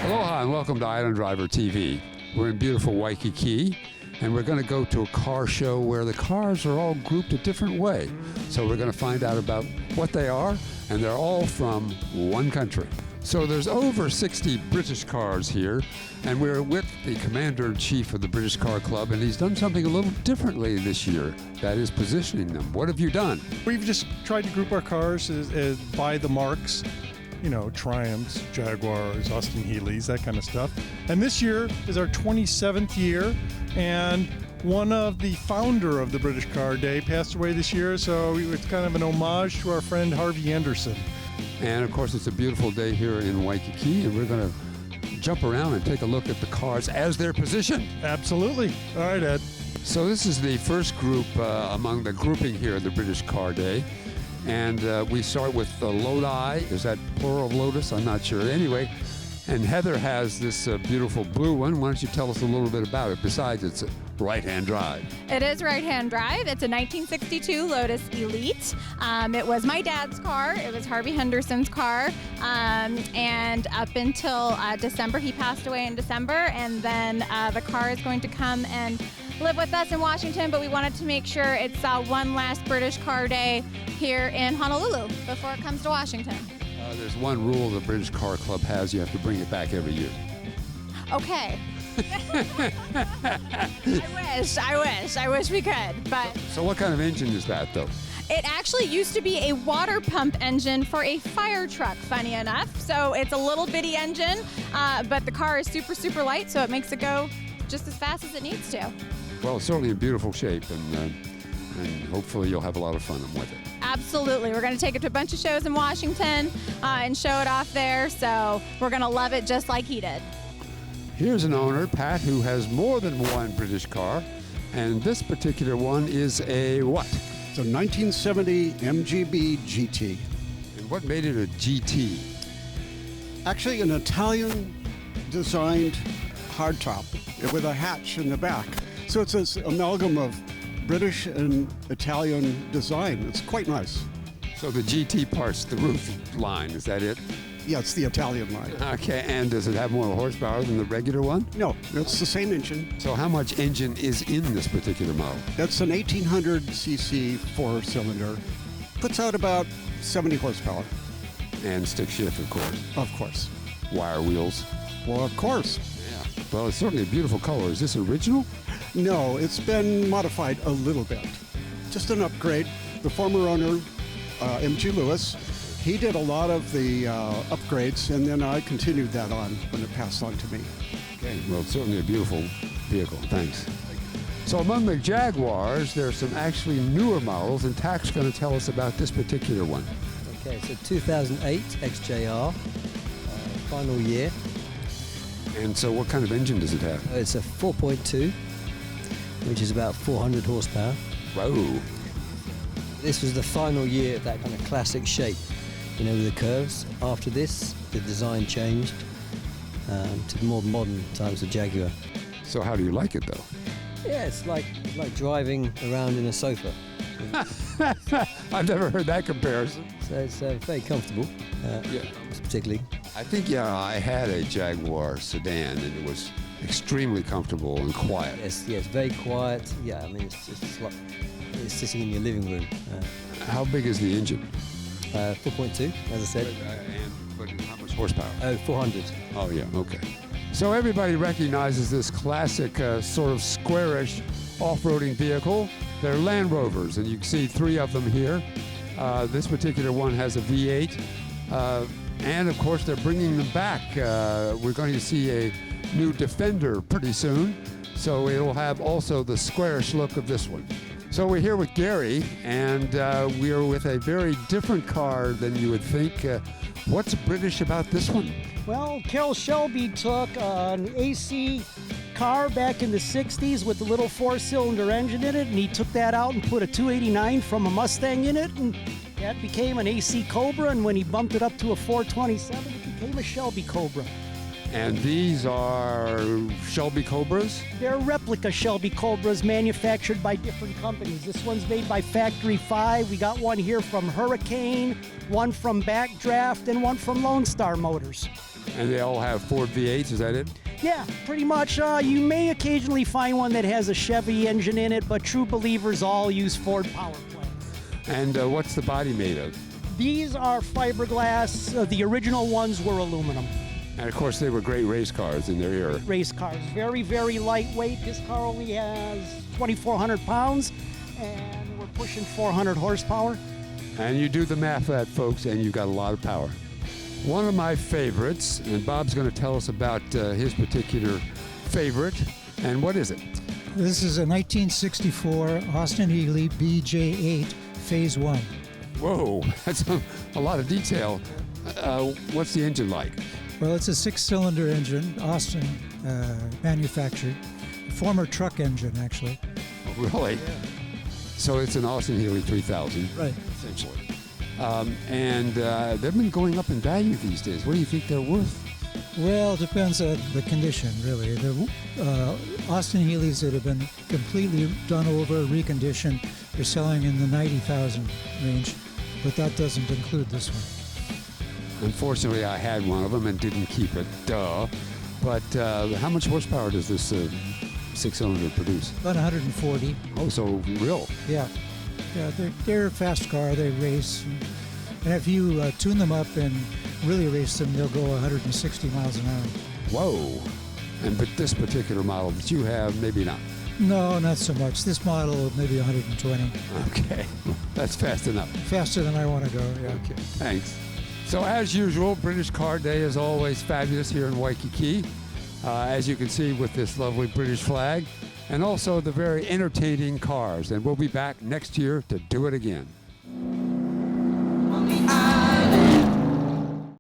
Aloha and welcome to Island Driver TV. We're in beautiful Waikiki and we're going to go to a car show where the cars are all grouped a different way. So we're going to find out about what they are, and they're all from one country. So there's over 60 British cars here, and we're with the Commander-in-Chief of the British Car Club, and he's done something a little differently this year, that is positioning them. What have you done? We've just tried to group our cars by the marks. You know, Triumphs, Jaguars, Austin Healey's, that kind of stuff. And this year is our 27th year, and one of the founder of the British Car Day passed away this year, so it's kind of an homage to our friend Harvey Anderson. And of course, it's a beautiful day here in Waikiki, and we're going to jump around and take a look at the cars as they're positioned. Absolutely. All right, Ed. So this is the first group among the grouping here at the British Car Day. And we start with the Lodi. Is that plural of Lotus? I'm not sure. Anyway, and Heather has this beautiful blue one. Why don't you tell us a little bit about it? Besides, it's a right-hand drive. It is right-hand drive. It's a 1962 Lotus Elite. It was my dad's car. It was Harvey Henderson's car. And up until December, he passed away in December. And then the car is going to come and live with us in Washington, but we wanted to make sure it saw one last British Car Day here in Honolulu before it comes to Washington. There's one rule the British Car Club has: you have to bring it back every year. Okay. I wish we could, but. So what kind of engine is that, though? It actually used to be a water pump engine for a fire truck, funny enough. So it's a little bitty engine, but the car is super, super light, so it makes it go just as fast as it needs to. Well, it's certainly in beautiful shape, and hopefully you'll have a lot of fun with it. Absolutely. We're going to take it to a bunch of shows in Washington and show it off there, so we're going to love it just like he did. Here's an owner, Pat, who has more than one British car, and this particular one is a what? It's a 1970 MGB GT. And what made it a GT? Actually, an Italian-designed hardtop with a hatch in the back. So it's this amalgam of British and Italian design. It's quite nice. So the GT part's the roof line, is that it? Yeah, it's the Italian line. Okay, and does it have more horsepower than the regular one? No, it's the same engine. So how much engine is in this particular model? That's an 1800cc four-cylinder. Puts out about 70 horsepower. And stick shift, of course. Of course. Wire wheels. Well, of course. Yeah. Well, it's certainly a beautiful color. Is this original? No, it's been modified a little bit. Just an upgrade. The former owner, M.G. Lewis, he did a lot of the upgrades, and then I continued that on when it passed on to me. Okay, well, it's certainly a beautiful vehicle. Thanks. So among the Jaguars, there's some actually newer models, and Tak's going to tell us about this particular one. Okay, it's a 2008 XJR, final year. And so what kind of engine does it have? It's a 4.2, which is about 400 horsepower. Whoa. This was the final year of that kind of classic shape, you know, with the curves. After this, the design changed to more modern types of Jaguar. So how do you like it, though? Yeah, it's like driving around in a sofa. I've never heard that comparison. So it's very comfortable, particularly. I think, I had a Jaguar sedan, and it was extremely comfortable and quiet. Yes, very quiet. Yeah, I mean, it's just like it's sitting in your living room. How big is the engine? 4.2, as I said. But how much horsepower? 400. Oh, yeah, okay. So everybody recognizes this classic sort of squarish off-roading vehicle. They're Land Rovers, and you can see three of them here. This particular one has a V8. And, of course, they're bringing them back. We're going to see a new Defender pretty soon, so it'll have also the squarish look of this one. So we're here with Gary, and we are with a very different car than you would think. What's British about this one? Well, Kel Shelby took an AC car back in the 60s with a little four-cylinder engine in it, and he took that out and put a 289 from a Mustang in it, and that became an AC Cobra, and when he bumped it up to a 427, it became a Shelby Cobra. And these are Shelby Cobras? They're replica Shelby Cobras manufactured by different companies. This one's made by Factory 5. We got one here from Hurricane, one from Backdraft, and one from Lone Star Motors. And they all have Ford V8s, is that it? Yeah, pretty much. You may occasionally find one that has a Chevy engine in it, but true believers all use Ford power plants. And what's the body made of? These are fiberglass. The original ones were aluminum. And of course, they were great race cars in their era. Race cars, very, very lightweight. This car only has 2,400 pounds, and we're pushing 400 horsepower. And you do the math for that, folks, and you've got a lot of power. One of my favorites, and Bob's going to tell us about his particular favorite. And what is it? This is a 1964 Austin Healey BJ8 Phase 1. Whoa, that's a lot of detail. What's the engine like? Well, it's a 6-cylinder engine, Austin manufactured. Former truck engine, actually. Oh, really? Yeah. So it's an Austin Healey 3000. Right. Essentially. And they've been going up in value these days. What do you think they're worth? Well, it depends on the condition, really. The Austin Healey's that have been completely done over, reconditioned, are selling in the 90,000 range, but that doesn't include this one. Unfortunately, I had one of them and didn't keep it. Duh. But how much horsepower does this 6-cylinder produce? About 140. Oh, so real. Yeah. Yeah, they're a fast car. They race. And if you tune them up and really race them, they'll go 160 miles an hour. Whoa. But this particular model that you have, maybe not. No, not so much. This model, maybe 120. Okay. That's fast enough. Faster than I want to go, yeah. Okay, thanks. So as usual, British Car Day is always fabulous here in Waikiki. As you can see with this lovely British flag, and also the very entertaining cars. And we'll be back next year to do it again.